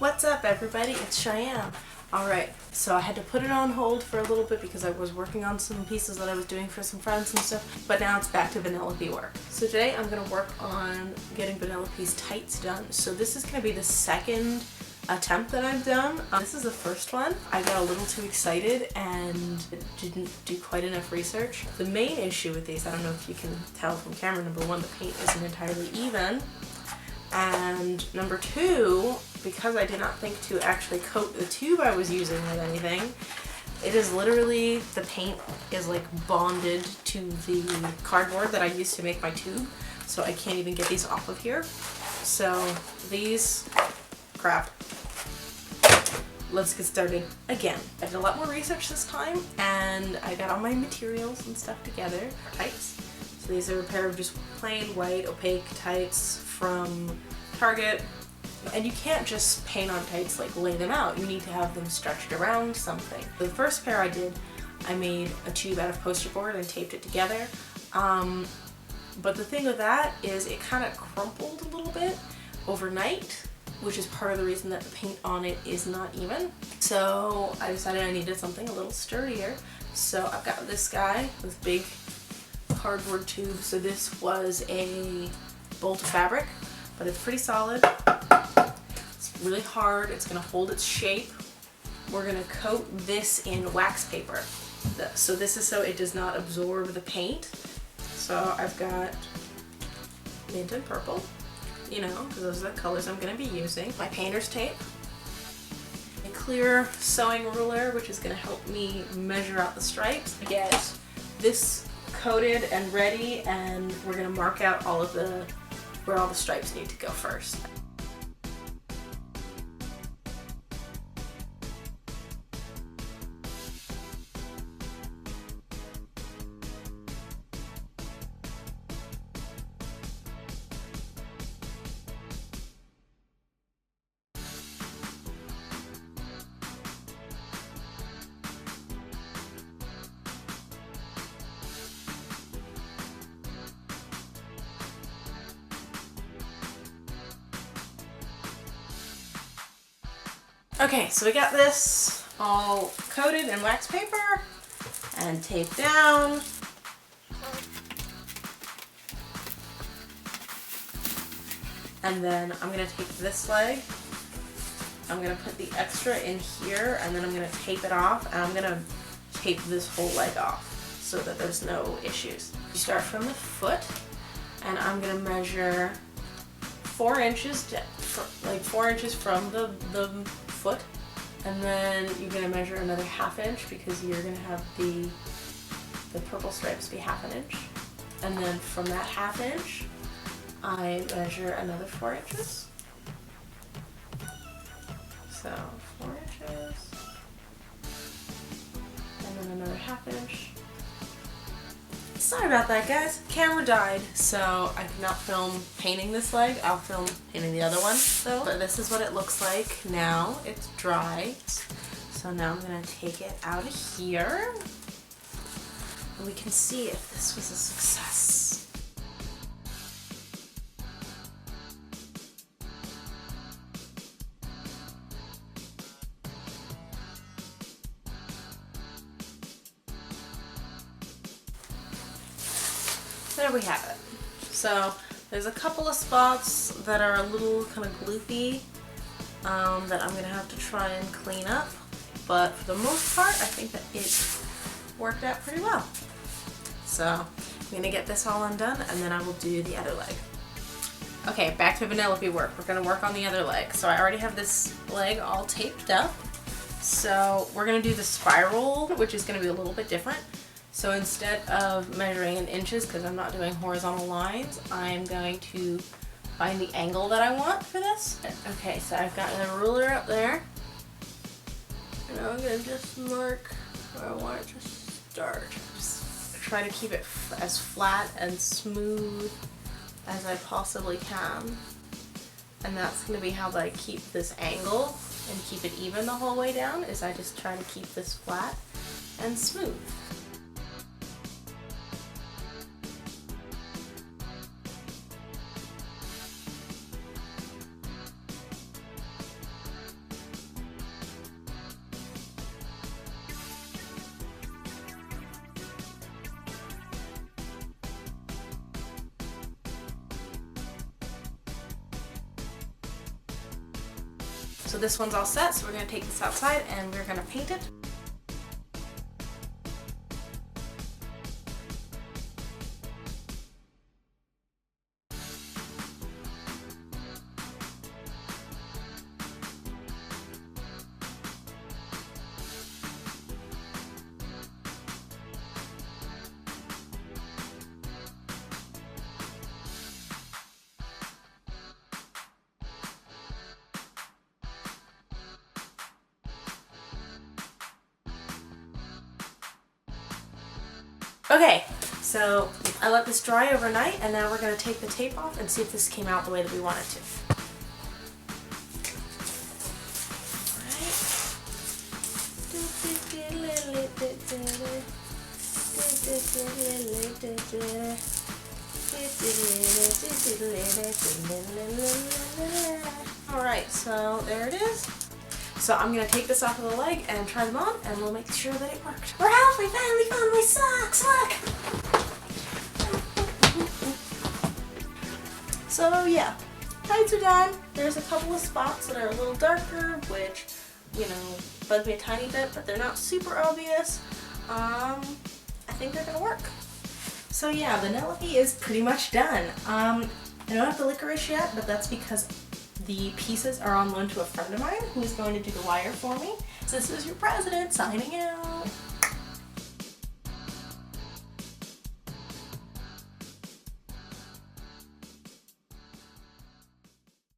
What's up, everybody? It's Cheyenne. Alright, so I had to put it on hold for a little bit because I was working on some pieces that I was doing for some friends and stuff, but now it's back to Vanellope work. So today I'm going to work on getting Vanellope's tights done. So this is going to be the second attempt that I've done. This is the first one. I got a little too excited and didn't do quite enough research. The main issue with these, I don't know if you can tell from camera, number one, the paint isn't entirely even. And number two, because I did not think to actually coat the tube I was using with anything, it is literally, the paint is like bonded to the cardboard that I used to make my tube, so I can't even get these off of here. So these, crap. Let's get started again. I did a lot more research this time, and I got all my materials and stuff together. Tights. So these are a pair of just plain white opaque tights from Target. And you can't just paint on tights, like lay them out. You need to have them stretched around something. The first pair I did, I made a tube out of poster board and taped it together. But the thing with that is it kind of crumpled a little bit overnight, which is part of the reason that the paint on it is not even. So I decided I needed something a little sturdier. So I've got this guy with big cardboard tube. So this was a bolt of fabric, but it's pretty solid. It's really hard. It's going to hold its shape. We're going to coat this in wax paper. So this is so it does not absorb the paint. So I've got mint and purple, you know, because those are the colors I'm going to be using. My painter's tape. A clear sewing ruler, which is going to help me measure out the stripes. Get this coated and ready, and we're going to mark out all of the where all the stripes need to go first. Okay, so we got this all coated in wax paper and taped down. And then I'm going to take this leg, I'm going to put the extra in here, and then I'm going to tape it off, and I'm going to tape this whole leg off so that there's no issues. You start from the foot, and I'm going to measure 4 inches, like 4 inches from the foot, and then you're going to measure another 1/2 inch because you're going to have the purple stripes be 1/2 inch, and then from that 1/2 inch I measure another 4 inches, so 4 inches, and then another 1/2 inch. Sorry about that, guys. Camera died, so I cannot film painting this leg. I'll film painting the other one, though. But this is what it looks like now. It's dry. So now I'm going to take it out of here, and we can see if this was a success. There we have it. So there's a couple of spots that are a little kind of gloopy that I'm going to have to try and clean up, but for the most part I think that it worked out pretty well. So I'm going to get this all undone, and then I will do the other leg. Okay, back to Vanellope work. We're going to work on the other leg. So I already have this leg all taped up. So we're going to do the spiral, which is going to be a little bit different. So instead of measuring in inches, because I'm not doing horizontal lines, I'm going to find the angle that I want for this. Okay, so I've got a ruler up there, and I'm going to just mark where I want it to start. Just try to keep it as flat and smooth as I possibly can. And that's going to be how I keep this angle and keep it even the whole way down, is I just try to keep this flat and smooth. So this one's all set, so we're going to take this outside and we're going to paint it. Okay, so I let this dry overnight, and now we're going to take the tape off and see if this came out the way that we want it to. Alright, so there it is. So I'm going to take this off of the leg and try them on, and we'll make sure that it worked. We're halfway finally found my socks, look! So yeah, tights are done. There's a couple of spots that are a little darker, which, you know, bug me a tiny bit, but they're not super obvious. I think they're going to work. So yeah, Vanellope is pretty much done. I don't have the licorice yet, but that's because the pieces are on loan to a friend of mine who is going to do the wire for me. So this is your president signing out.